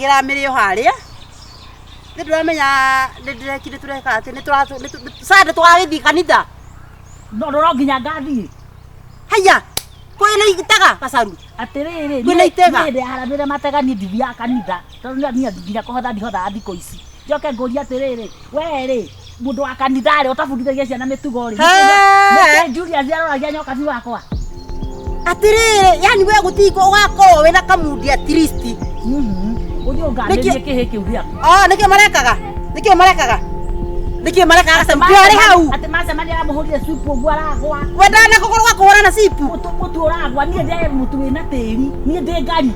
kigera mirio haria ndituramenya ndirekire tureka ati ni sande twagithii kanitha no nginya ngathii haya kwina igitaga Gacaru atiriri kwina itega ni haramire matega ni ndithia kanitha tondu ni nginya kuhotha ndihotha thiko ici njoke nguria atiriri weri mundu wa kanitha ri utabundithagia ciana mitugo ri ni Julia ziaroragia nyoka ci wakwa atiriri yani we gutiko ugakorwo wina kamudi at least uthio nganderie kihi kiu giaku niki marekaga Gacaru ari hau ati macemania aramuhurire supu uguo aragwa we ndana kukorwo kuhurana sipu mutu uragwa nie ndi mutu wina tiri nie ndi ngari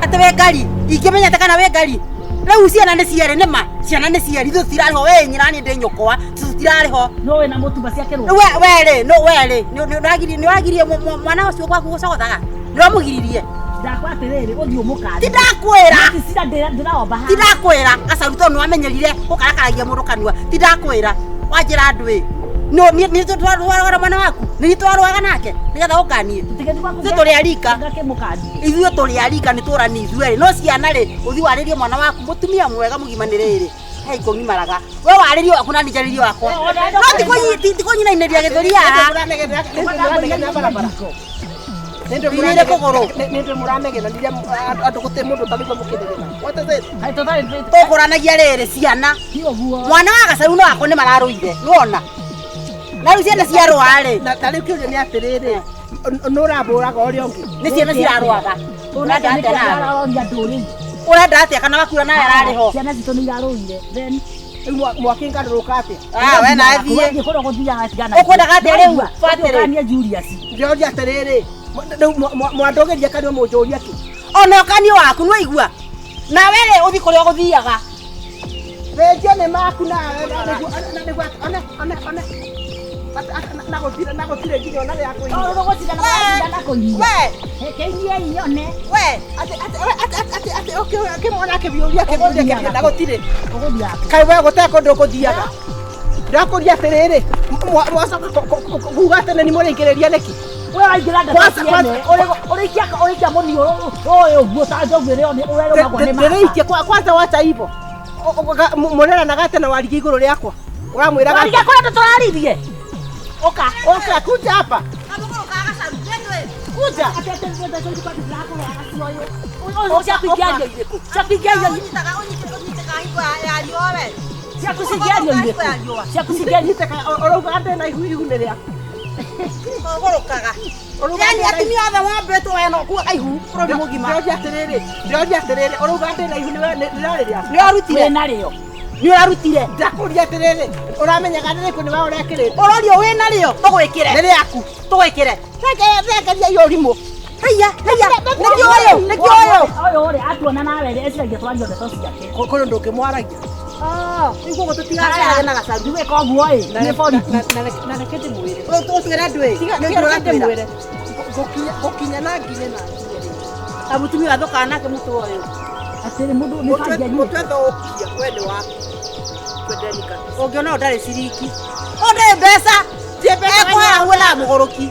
ati we ngari ingimenya ta kana we ngari riu ciana ni ciari nima ciana ni ciari thu tirariho we nyina ni ndi nyokwa tirariho no we na mutumba ciake ro weri ni wagirie mwana ucio gwaku gucogothaga ni wamugiririe ndakwatiriri uthio mukari ti ndakwira cira ndiraomba ha ti ndakwira Gacaru tondu wamenyerire ukarakaragia mundu kanua ti ndakwira wanjira ndwi no ni twarwara mwana waku ni twarwaga nake nigetha ukanie turi arika ithuĩ turi arika ni turani ithuĩ no ciana ri uthi waririe mwana waku mutumia mwega mugimaniriri hai kongimaraga we waririe waku na nijaririe wakwa no tikonyinainiria githuri haha ndio kugoro ndio muranegena ndiria andu guti mundu taliko mukithegena hai tothari tukuranagia riri ciana mwana wa Gacaru no wako ni mararuire nuona na riu ciana ciarware na riu kiuria ni atiriri nuramburaga uria ungi ni ciana cirarwaga nduri urenda atia kana wakura nawe arariho ciana citu ni iraruire then mwakingaruruka atia we na thie ngikoro guthiaga tigana ukwendaga atia riu fatire Julius ndio atiriri mwandogeria kanio munjuria ki ona kanio waku no igua na wele uthi kuria guthiaga reje ne maku na nagotire nginya na ya kuinya na kuinya hekeithie ione we ati okay mwana kebiuria nagotire uguthia kai we goteko ndukuthiaga ndakuria atiriri mwacoka guga tene ni muringireria neki we aingira ndakasiene urikia muni uyu guo ta njogire oni urero magwa ni ndiriikie kwanza wacha hivyo murera na gate na warigi iguru riakwa uramwira warigi akora tutararithie oka kuja hapa kuja orauga na ihu ni riakwa ogorokaga yani atumia othe wambetwo wena kuwa kaihu bururi mugima ndio atiriri orauga na ihu ni rari riakwa ni arutire nario ni arutire ndakuria atiriri uramenyaga niriku ni wa urekirite ororio wina rio tugwikire ni riaku tugwikire rekeria iyo rimu haya nikio oyo ore atuona nawe eciragia twario ndeto ciake kono ndukimwaragia iguo gututigaga na Gacaru ndiwe koguo ni bori na rekete mwire tucira ndwi gukinya na nginya na abutumia wathoka nake mutu uyu atiri mundu ni fangia ni mutwetho ukia kwende wa kwendenika ungiona ndari ciringi onde mbeca ekwa hula mugoroki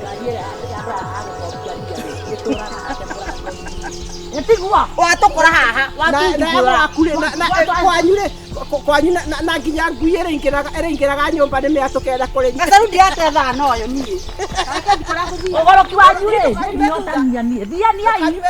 etigwa watukura haha kwanyu na nginya ngui ĩrĩingĩraga nyũmba nĩ mĩatũkenda kũrĩ Gacaru ndiatetha noyo niĩ ũgoroki wanyu rĩ nĩotania niĩ thianiai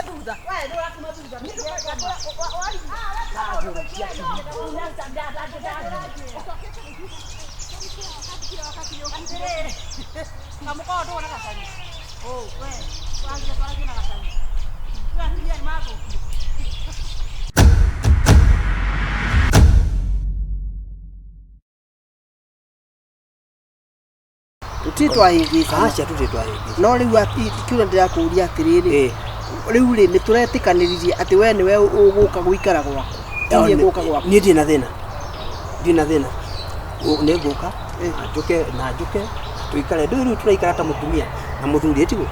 tutitwahingica acha tutitwahingica no riu ati kiura ndirakuria atiriri riu ri nituretikanirie ati we niwe uguka guikara gwako ndiye guka gwako ni ndina thina ni guka njuke tuikare ndu turaikara ta mutumia na muthuri etigo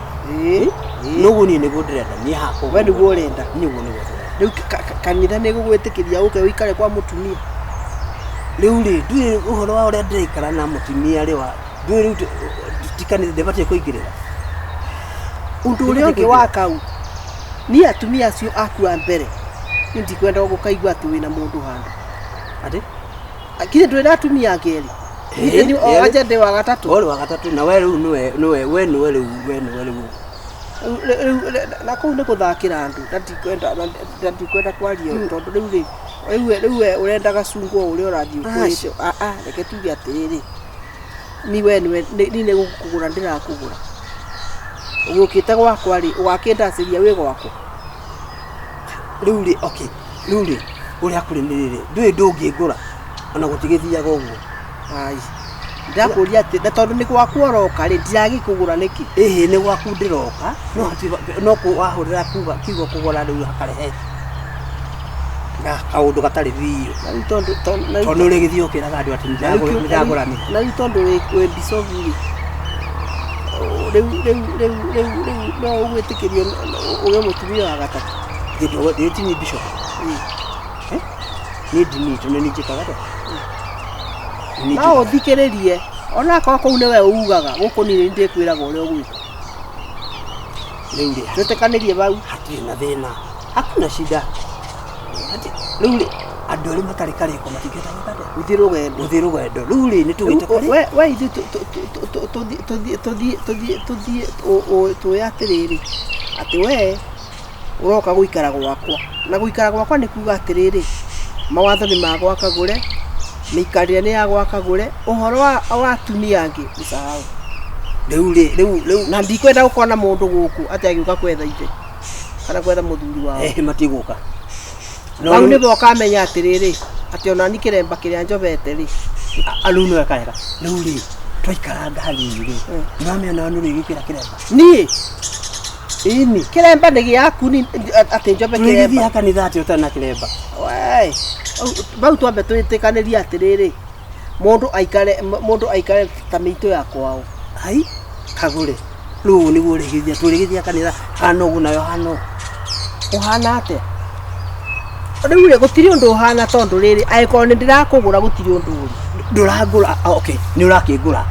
nugu ni niguo ndirenda ni hako we niguo urenda niguo riu kanitha ni gugwitikiria uke uikare kwa mutumia riu ri ndui uhoro wa uria ndiraikara na mutumia riwa ndui riu tikanitha ndebatie kuingirira undu uria ungi wa kau ni atumia acio akua mbere Ndi kwenda gukaigua ati wina mundu handu. Ati? Akire ndwena atumia akeri. Ni aje de wa gatatu. Ole wa gatatu na wewe niwe na kuu nä gå thakä ra andå ndatikwenda kwaria tondå rä u urenda gacungwo å rä a å rathiä reke tuge atä rä rä ni nä gå kå gå ra ndä rakå gå ra å gä å kä te gwakwa rä å gakä ndacä ria wä gwakwa rä u rä rä u rä å rä a kå rä nä rä rä ndå ä ndå ngä ngå ra ona gå tigä thiaga å guo ndakå ria atä tondå nä gwaku oroka rä ndiragä kå gå ra nä kä ä nä gwaku ndä roka no wahå rä ra kiugo kå gora rä u hakarehe kaå ndå gatarä biå tondå nä rä gä thiä å kä raga andå atä nä ndagå ranä na rä tondå wä mbicogu rä no å gwä tä kä rio å gä må tumia wa gatatå rä tini mbico nä ndini tå nä ninjä kaga no thikä rä rie onakorwo kå u nä we å ugaga gå kå nini ndä kwä raga å rä a å gwä ka rä u rä twä tä kanä rie bau hatirä na thä na hakuna shida rä u rä andå arä matarä karä ko matingätagä gå thiä rå gendo gå thiä rå gendo rä u rä nä tå gä tå atä rä rä atä we å roka gå ikara gwakwa na gå ikara gwakwa nä kuga atä rä rä mawatho nä magwakagå re nä ikarä nä ya gwakagå re å horo wa atumia angä icahau rä u na ndikwenda gå korwo na må ndå gå kå atä agä å ka kwetha ithe kana kwetha må thuri wao matigå ka bau nä bo kamenya atä rä rä atä onani kä remba kä rä a njobete rä rä u nä wekahega rä u rä twaikaranga hanini rä nä ona nä rä gä kä ra kä remba niä ini kä remba nä gä yaku atä njobe kä remba remba kanitha atä å tarä na kä remba bau twambe twä tä kanä ria atä rä rä må ndå aikare ta mä itå ya kwao ai kagå rä rä u nä guo rä gä thia tå rä gä thia kanitha hana å gu nayo hana å hana atä rä u rä gå tirä å ndå å hana tondå rä rä agä korwo nä ndä rakå gå ra gå tirä å ndå å ndå rangå ra nä å rakä ngå ra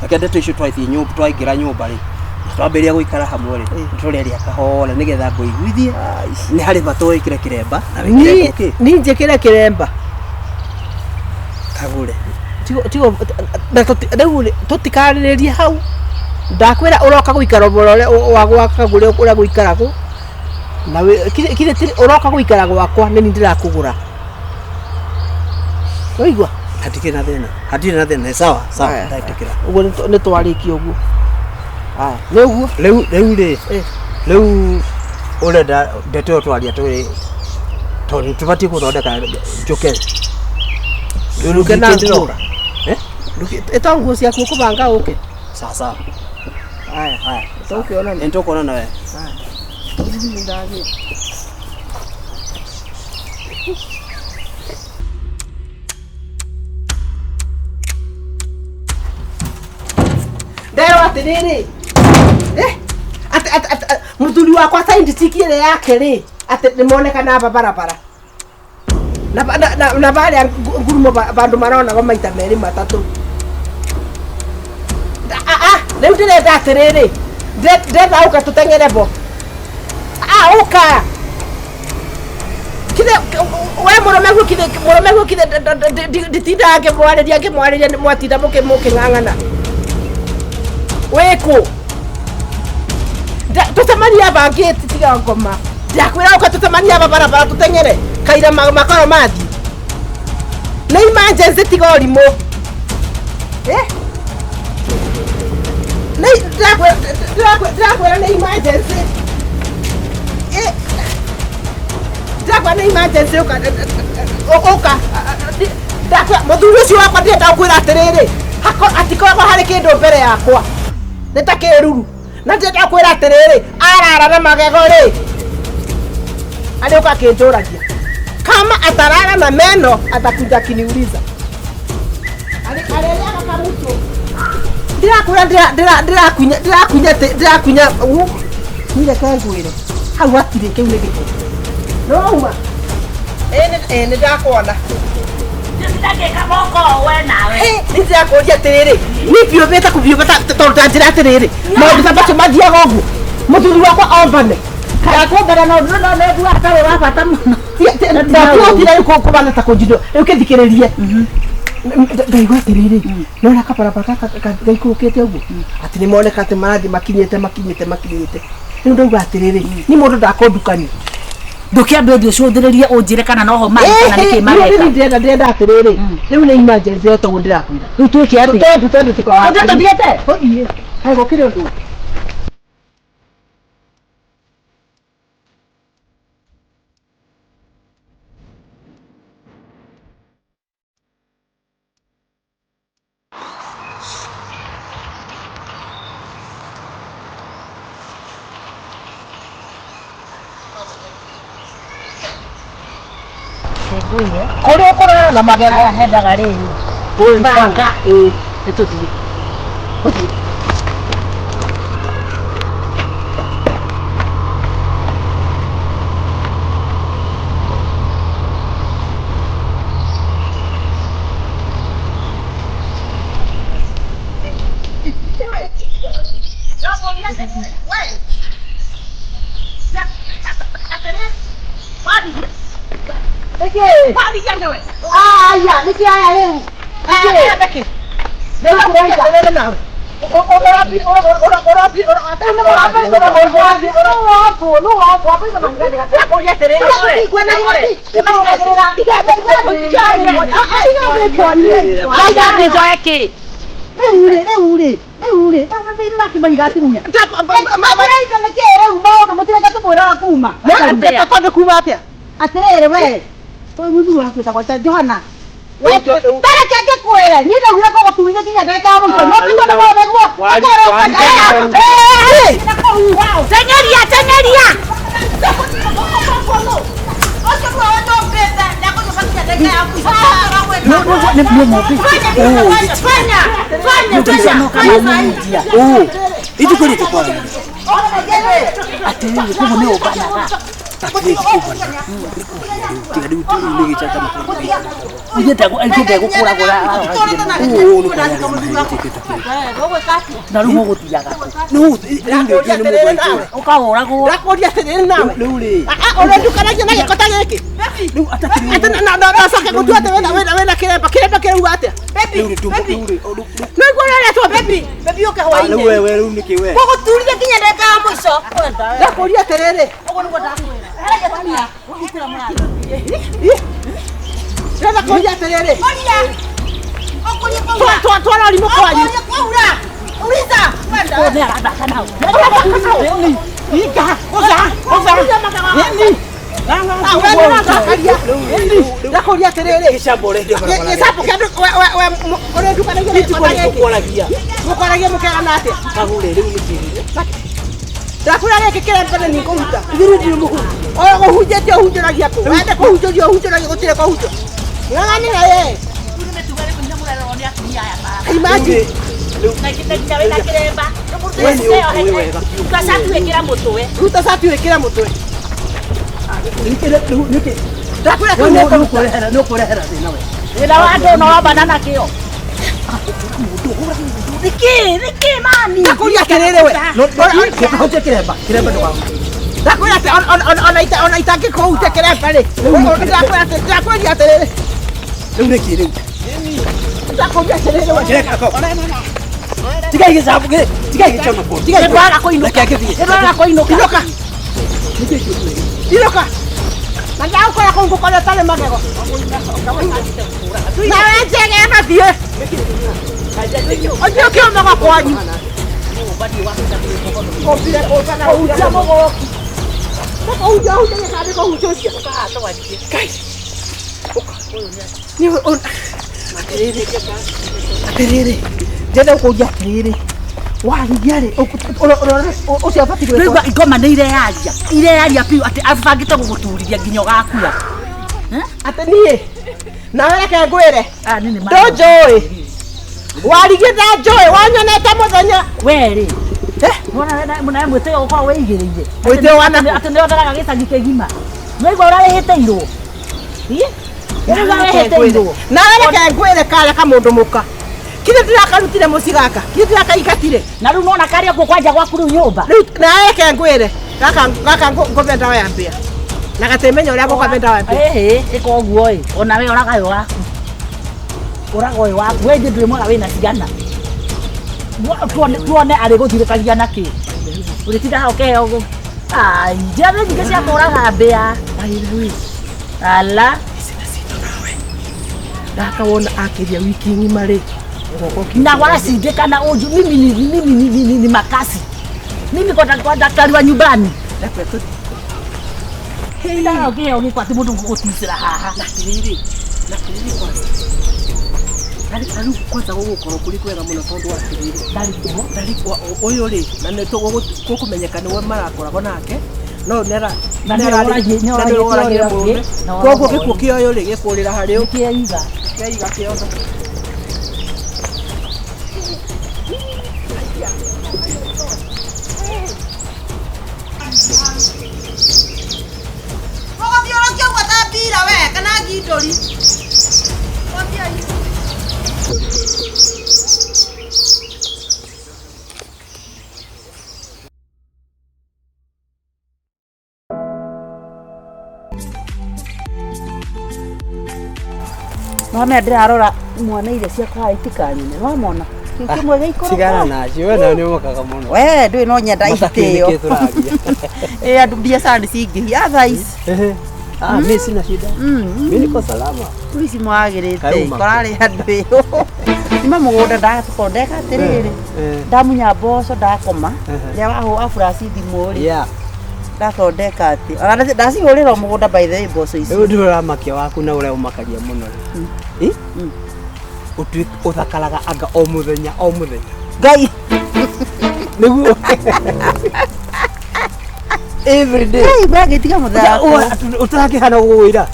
reke ndeto icio twaingä ra nyå mba rä twambä ria gå ikara hamwe rä tå rä aria kahora nä getha ngå iguithie nä harä bata å ä kä re kä remba ninjä kä re kä remba kagå re rä u tå tikarä rä rie hau ndakwä ra å roka gå ikara wa gwakagå re å rä a gå ikaragwo na å roka gå ikara gwakwa nä ni ndä rakå gå ra waigua hatirä na thä na sawa ndaitä kä ra å guo nä twarä kie å guo nä å guo rä u rä u å renda ndeto ä yo twaria tondå tå batiä gå thondeka njå ke ä to nguo ciaku å kå banga å ke sasa å kä ona nä tå kuona nawe nderwo atä rä rä må thuri wakwa taindicikie ä yake rä atä nä monekana barabara na barä a ngurumo bandå maronago maita merä matatå rä u ndä renda atä rä rä ndenda å ka tå teng'ere bo å ka we må romeguo kithe nditindaga ngä mwarä ria mwatinda må kä ng'ang'ana wä kå tå temania bangä tiga ngoma ndakwä ra å ka tå temania barabara tå teng'ere kaira makoro mathi nä emergency tiga å rimå ndirakwä ra nä emergency å ka må thuri å cio wakwa ndärenda kwä ra atä rä rä atikoragwo harä kä ndå mbere yakwa nä ta kä ruru na ndärenda kwä ra atä rä rä arara na magego rä arä å ka kä njå ragia kama atarara na meno atakuja kiniuliza alielewa kamutu ndirakunya nile kengwire hau atire kiu ni giko no uma nä ndakwona nindirakuria atä rä rä nä biåbä ta kå biåba tondå ta njä ra atä rä rä maå ndå ta macio mathiaga å guo må thuri wakwa ombane Kakumbara no ndu ataro wa bata muno. Ndakutira yuko kubana ta kujido. Ukithikiririe. Ndaigua atiriri. Nona kaparapara gaikukite uguo. Ati ni moneka ati marathi makinyite. Riu ndauga atiriri. Ni mundu ndakondukani. Ndukiambe uthio cuthiririe unjire kana noho mari kana niki mareka. Ndenda atiriri. Riu ni emergency yo to ndirakwira. Riu twike ati. Tutende tikwa. Tuthiete. Oiye. Hai gokire undu. Kore kore na magego hendaga riu. Banga. Nituthie. Pari yanda we. Ya, niki aya leo. Niki. Leo kuenda na. Johanna. Kuera, ni da gura ko tuinga kinya da ka mun ko no pingo no de go. Señoría. Ngoma nä irearia piu atä abangä te gå gå turithia nginya å gakua atä niä nawe reke ngwä re ndå njå warigä ta njå wanyonete må thenya werä mwä tä å korwo wä igä rä Mwĩtĩo wana kũ? atä nä otheraga gä cagi kä gima no igua å rarä hä tä irwo nawe reke ngwä re kareka må ndå må ka kire ndirakarutire må cigaka kire ndirakaingatire na rä u nona karä a kuo kwanja gwaku rä u nyå mba nawe reke ngwä re Gaka ngome ndawa ya mbia. Na gatemenya uria ngokome ndawa ya mbia. Iko guo ĩ. Ona we oraga yo waku. Oraga yo waku. We ndiri mwana wina ciana. Tuone arĩ gũthirĩkagia na kĩ. Ũrĩtinda hau keheo. Ai, njĩra nyingĩ cia kũraga mbĩa. Ala. Gaka wona akĩria wiki ng'ima rĩ. Na wanashindikana uju mimi ni makasi. Mimi kwa daktari wa nyumbani. Ndio kile unipati mtu kukutisira haha. Nakiriri kwanza. Nari kwanza gũgũkorwo kũrĩ kwega mũno tondũ wa kiriri. Nari ũyũ rĩ na nĩ tũgũkumenyeka nĩwe marakoragwo nake. No nera koguo gĩkuũ kĩoyo rĩ gĩkũrĩra harĩ kĩiga kĩothe. Ũgũthiũrũkia ũguo ta mbira we kana ngindũri. Mama ndirarora mwana iria ciakwa itikanine. No mona. Kimwe gĩikoro. Sigara nacio we na nĩ mũkaga mũno. We ndũĩ no nyenda itĩo. Andu biacara nĩ cingĩhia thaa ici. Mimi sina shida. Mimi niko salama. Polisi mwagĩrĩte. Korarĩ andũ ĩyo. Nima mũgũnda ndathondeka atĩrĩrĩ. Ndamunya mboco ndakoma. Rĩrĩa wahũra furaci thimũ rĩ. Ndathondeka atĩ. Ona ndacihũrĩra mũgũnda by the way mboco ici. Rĩu ndĩramakia waku na ũrĩa ũmakagia mũno. Uthakaraga anga o muthenya. Ngai. Nĩguo. Every day. Hey, bagitiga muthako. Utakihana gũgwĩra.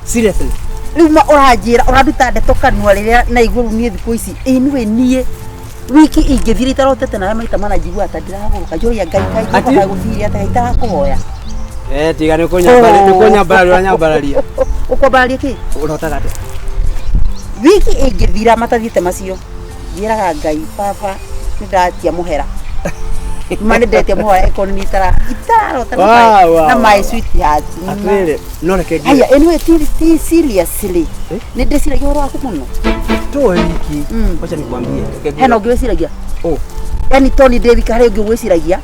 Seriously. Rĩu ũranjĩra ũraruta ndeto kanua rĩrĩa na igũrũ niĩ thikũ ici. Niĩ niĩ wiki ingĩthira itarotete nawe maita mana njigua ata ndiragũrũka njoria Ngai ngĩkora gũthiria ata itarakuhoya. Tiga nĩ kũnyambararia. Ũkwambararia kĩ? Ũrotaga atĩa? Wiki ingĩthira matathiĩte macio. Njĩraga Ngai baba nĩndatia mũhera. Mane ndete mũhera economy itarota na my sweetheart. Atwĩre no reke ngi. Aya anyway ti seriously. Nĩ ndĩciragia ũhoro waku mũno. Tuwe wiki. Acha nikwambie. Hena ũngĩwĩciragia? yani Tony David kare ũngĩ gwĩciragia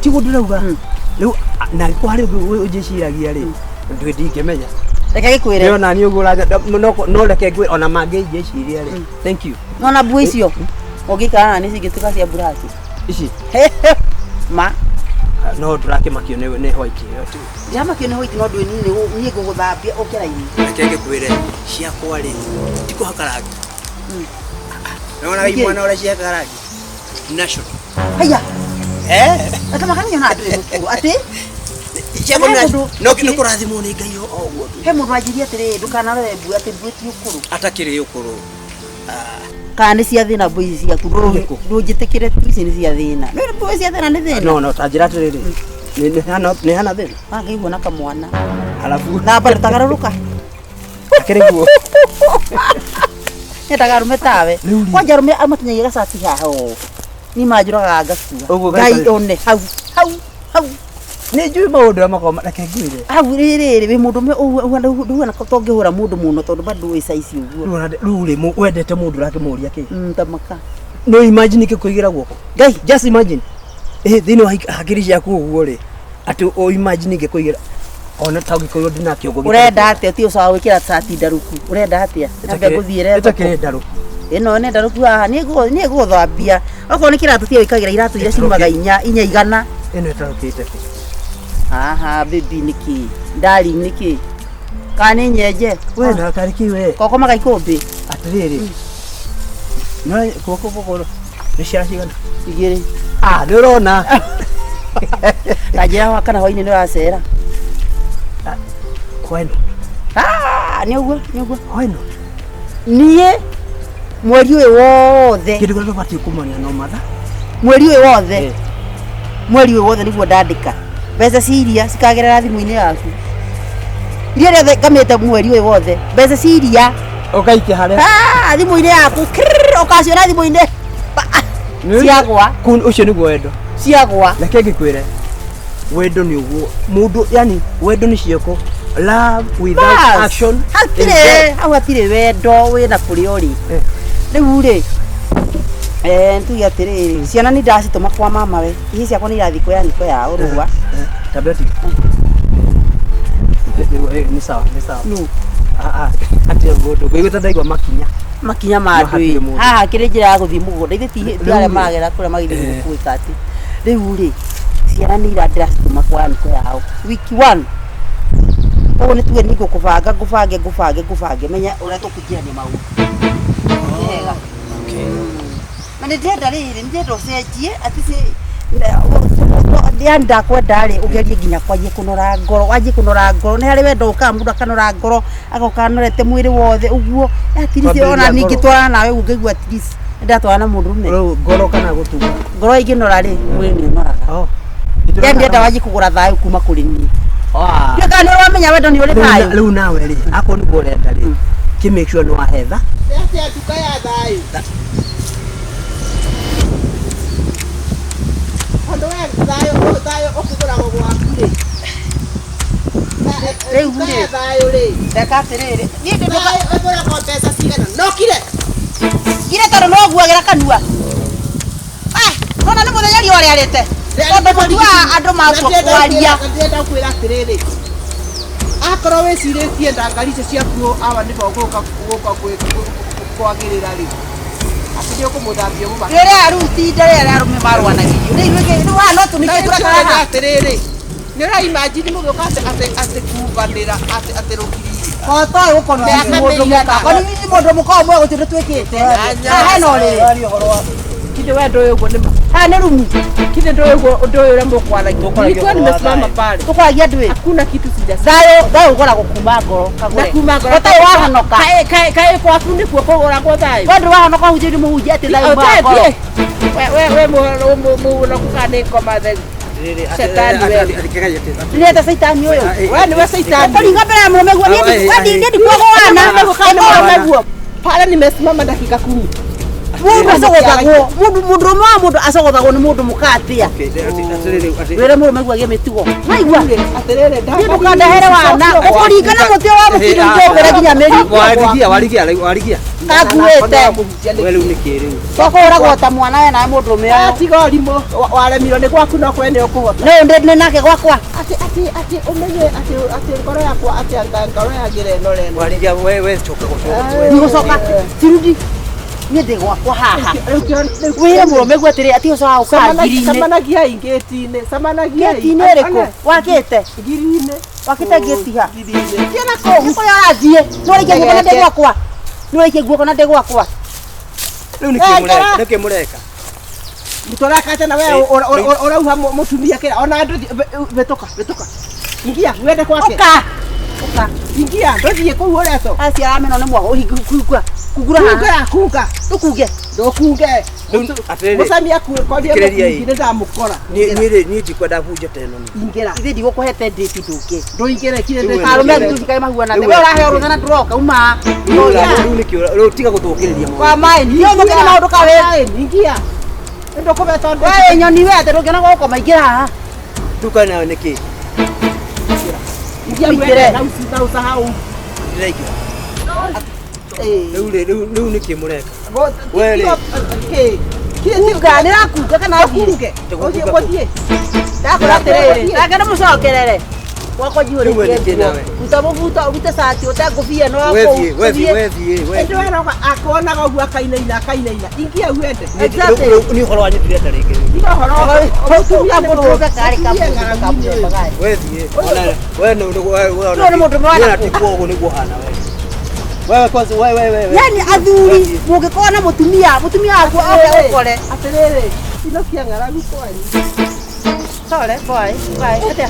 tiguo ndĩrauga rĩu na gĩko harĩ ũngĩ ũnjĩciragia rĩ ndingĩmenya reke gĩkwĩre rĩo nani ũguo no reke ngwĩ ona mangĩ njĩciria rĩ thank you nona mbu icio ũngĩikara nĩ cingĩtuĩka cia buraki ici ma no ndũrakĩmakio nĩ white ĩyo tu yamakio nĩ white no ndũĩ niĩ ngũgũthambia ũkĩra-inĩ reke ngĩkwĩre ciakwa rĩ tikũhaka rangi naona imwana ũrĩa ciahaka rangi national haya ata makanya na andũ mũkuru atĩ no kũrathimwo nĩ Ngai o ũguo he mũndũ anjirie atĩrĩ ndũkanarore mbu atĩ mbu ti ũkũrũ atakĩrĩ ũkũrũ kana nĩ cia thĩna mbu ici ciaku ndũnjĩtĩkĩre ici nĩ cia thĩna nĩ mbu cia thĩna nĩ thĩna no tanjĩra atĩrĩrĩ nĩ hana thĩna ngaigua na kamwana alafu na bado tagarũrũka akĩrĩ guo ndagarume tawe kwanja rume amakinyagia gacati haho ni majuraga ngakua Ngai one hau nĩ njui maũndũ makoma reke ngwĩre hau rĩrĩ wĩ mũndũ me ũguo na tongĩhũra mũndũ mũno tondũ bado wĩ saici ũguo rĩu rĩ wendete mũndũ ũrakĩmũria kĩ tamaka no imagine kĩkũigĩra guoko Ngai just imagine thĩinĩ wa hakiri ciaku ũguo rĩ atĩ o imagine ngĩkũigĩra ona ta ũngĩkorwo ndina kĩongo ũrenda atĩa ti ũcawa gwĩkĩra sati ndaruku ũrenda atĩa ambe ngũthiĩre ĩtakĩrĩ ndaruku ĩno nĩ ndaruku haha nĩ ngũthambia okorwo nĩ kĩratũ tia wĩkagĩra iratũ iria ciumaga inya igana ĩno ĩtarũkĩte kĩ aha baby niki darling niki kana nyenje we na kariki we koko magaikũmbi atĩrĩrĩ no koko nĩ ciacigana igĩrĩ nĩ ũrona tajira wakana hwainĩ nĩ ũracera kwenu nĩ ũguo kwenu niĩ mweri ũyũ wothe kĩndũ gĩothe ũbatiĩ kũmenya no matha mweri ũyũ wothe nĩguo ndandĩka mbeca ciria cikagerera thimũ-inĩ yaku iria rĩothe ngamĩte mweri ũyũ wothe mbeca ciria ũkaikia harĩa thimũ-inĩ yaku ũkaciona thimũ-inĩ ciagwa ũcio nĩguo wendo ciagwa reke ngĩkwĩre wendo ni uguo mundu yani wendo ni cioko love without action hatire wendo wina kuri uri riu ri tuge atiriri ciana ni ndacituma kwa mama we ici ciakwa ni irathi kuya niko ya urugwa tableti ni sawa no ati mundu gwigwita ndaigwa makinya ma andu haha kiri njira ya guthii mugunda ithe ti are magera kuria magithii kuika ati riu ri ciana ni ndacituma kwa niko yao wiki 1 koguo nä tuge nä gå kåbange menya å rä a tå kå ingä maå wega na nä ndenda rä rä nä ndenda å cenjie atä yani ndakwenda rä å gerie nginya kwanjie kå nora ngoro wanjie kå nora ngoro nä harä wendo å kaga må ndå akanora ngoro agoka anorete mwä rä wothe å guo atiricä ona ningä twarana nawe å ngäigua nä ndatwarana na må ndå rume ngoro kana gå tunga ngoro ingä nora rä mwä rä nä å noraga yani ndenda wanjie kå gå ra thayå kuma kå rä niä Kaka nä wamenya wendo nä å rä thayå rä u nawe rä akorwo nä guo renda rä kä make sure nä wahetha atia nduka ya thayå andå we thayå å kä gå ragwo gwaku rä rä u rä thayå rä reka atä rä rä niä ndä thayå å gå ragwo mbeca cigana nokire gire tondå no guagä ra kanua ona nä må thenya riå rä arä te tondå må tuaga andå makua kwaria ndĩrenda kwĩra atĩrĩrĩ akorwo wĩcirĩtie ndangari icio ciaku awa nĩmo gũka kwagĩrĩra rĩ atĩ nĩ ũkũmũthambia mũma rä rä a rä u tinda rä rä arå me marwanagĩrio rä u no tå nä kä tårakaraha atĩrĩrĩ nĩ ũraimagini mũgĩũka atĩ kumbanĩra atĩ rũgiri kotoä gå korwo må ndå må korwo mwe gå tä ndå twä kä te hena å rä kinde we ndoyo ugo nima ha nä rumu kinde ndoyo ule mkwaragia nilikuwa nimesimama pale tå kwaragia ndwä hakuna kitu sijasikia thayå å goragwo kuma ngoro otaä wahanoka kaä kwaku nä kuo kå gå ragwo thayå we ndå wahanoka hunjä nä må hunjia atä thayå we nakukanä ngoma theru Shetani wewe. Nileta saitani huyo. Wewe ni saitani. Kulinga mbele ya mume wangu ndio kwa wana. Pale nimesimama dakika 10. Mundu asogothago mundu mundu asogothago ni mundu mukatia. Wera mume wangu agimetigo. Waigua aterere ndio kandahere wana. Kuringana mutio wa mutindo njogera ginya meri. Warigia. Kaguete. Wewe unikiru. Soko uragota mwana we na mundu me. Atigo limo waremirwo ni gwaku no kwene ukuhota. No ndi nake gwakwa. Ati umenye ati ngoro yakwa ati anga ngoro yagire no reno. Warigia wewe choka gushoka. Ni gucoka. Tirudi. Ni ndi gwakwa haha. Wira murume gwatire ati ucoka ukangirine. Samanagia ingeti-ine. Samanagia ingeti-ine riko. Wakite. Ngiri-ine. Wakite ngetiha. Ngiri-ine. Tiana ko. Niko yathie. Nurike guko na ndi gwakwa. Nurike guko na ndi gwakwa. Riu niki mureka. Mutoraka tena wewe urauha mutumia kira ona ndu betoka. Ingia wende kwake. Oka. Ingia ndothie kuu ureto. Asi arameno ni mwago higukugwa. Kugura haha. Kuga. Tukuge. Ndokuge. Musamia ku kodie ngire ndamukora. Ni ndikwenda bunje teno ni. Ingira. Ithi ndigukuhete nditi nduki. Ndoingire kire ndeti. Arume tuthikae mahua na wewe urahe orugana nduroka uma. Riu niki tiga guthukiriria mwa. Kwa mai ndio mukene maundu ka we. Ingia. Ndo kubeta ndo. Wewe nyoni we ate ndugena goko maingira haha. Duka nayo niki. Ingia wewe na usahau. Ndiraigua. Riu niki mureka. Wewe. Kuga ni rakuga kana kuge. Oje kodie. Ndakora terere. Ndagenda mucokerere. Wako jihuri kiewe. Utabuvuta ubite sati utagufia no wako. Wewe. Ndio ana akona gwa kainaina. Ingia uende. Ni horo wanyu tireta ringi. Ndio horo. Tutumia mundu kari kamu bagai. Wewe no mundu mwana tikuo ni guhana wewe kwanza wewe yani athuri mungikora na mutumia wako oke ukore aterere ino kia ngaragu kwani sore boy ate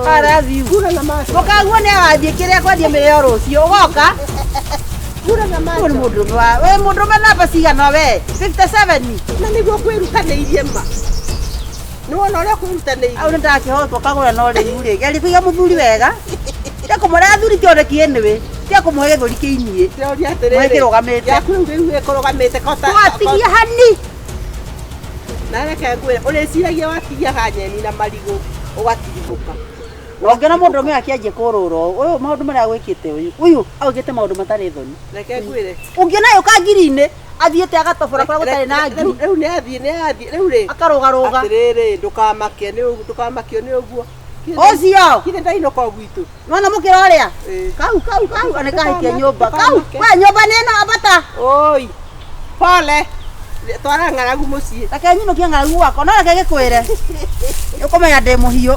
ara view kuna na macho mukaguo ni agathiĩ kĩrĩa kwendie mĩrĩo rũciũ ũgoka kuna na macho we mũndũ me namba cigana we 57 na nĩguo kwĩrutanĩirie ma nĩ wona ũrĩa kwĩrutanĩirie au nĩ ndakĩhotwo kagũra no rĩu rĩ geri kũiga mũthuri wega tia kũmũrĩa athuri tioneki nĩwe tia kũmũhe gĩthũri kĩinie teoria atĩrĩrĩ kĩrũgamĩte yaku rĩu ĩkũrũgamĩte kota twatigia hani Na reke ngwire uriciragia watigia nyeni na marigu ugatiriguka. Ongera mundu me akianjie kurura uyu maundu maria gwikite uyu augite maundu matari thoni. Reke ngwire Ungiona yo kangiri-ini athiite agatobora kwa gutari na ngiri. Riu ni athie riu ri Akarugaruga. atiriri ndukamakio ni uguo. Ocio. Kire ndainoka gwitu. Nona mukira uria? Kau ane kahikia nyumba. Kau. We nyumba ni ino abata. Oi. Pole. Twara ng'aragu mucii. Reke nyino kia ng'aragu wako no reke gikwire. Ukomenya ndi muhiu.